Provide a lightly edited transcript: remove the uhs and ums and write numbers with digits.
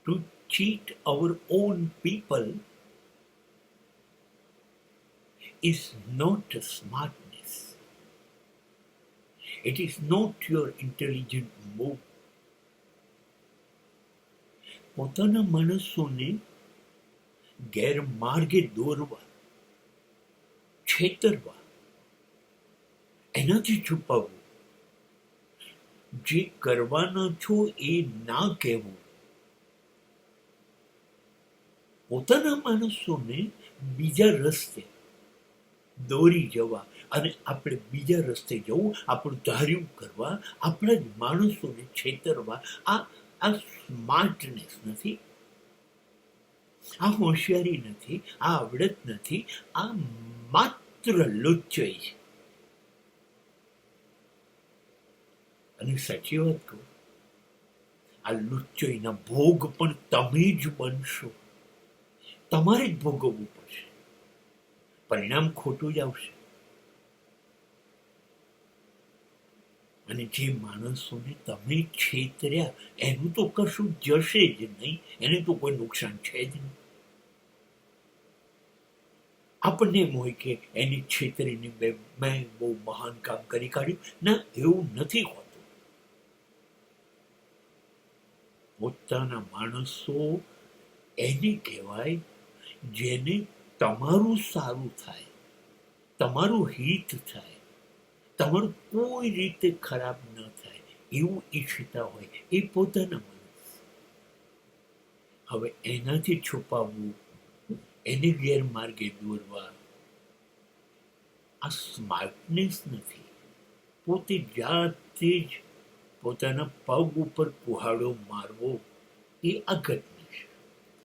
To cheat our own people is not a smartness. It is not your intelligent move. પોતાના માણસોને ગેરમાર્ગે દોરવા, છેતરવા, એનાથી છુપાવવું, જે કરવાના છો એ ના કહેવું, પોતાના માણસોને બીજા રસ્તે દોરી જવા અને આપણે બીજા રસ્તે જવું, આપણું ધાર્યું કરવા, આપણા જ માણસોને છેતરવા, આ સ્માર્ટનેસ નથી, આ હોશિયારી નથી, આ આવડત નથી, આ માત્ર લુચ્ચાઈ છે. અને સાચી વાત કહું, આ લુચ્ચાઈના ભોગ પણ તમે જ બનશો, તમારે જ ભોગવવું પડશે, પરિણામ ખોટું જ આવશે. અને જે માણસોને તમે છેતર્યા એનું તો કશું જશે જ નહીં, એને તો કોઈ નુકસાન છે જ નહીં. આપણને એમ હોય કે એની છેતરીને મેં બહુ મહાન કામ કરી કાઢ્યું. ના, એવું નથી હોતું. પોતાના માણસો એને કહેવાય જેને તમારું સારું થાય, તમારું હિત થાય, તમારું કોઈ રીતે ખરાબ ન થાય એવું ઈચ્છતા હોય, એ પોતાના માણસ. હવે એનાથી છુપાવવું, એને ગેરમાર્ગે દોરવા, આ સ્માર્ટનેસ નથી. પોતે જાતે જ પોતાના પગ ઉપર કુહાડો મારવો એ આ ઘટના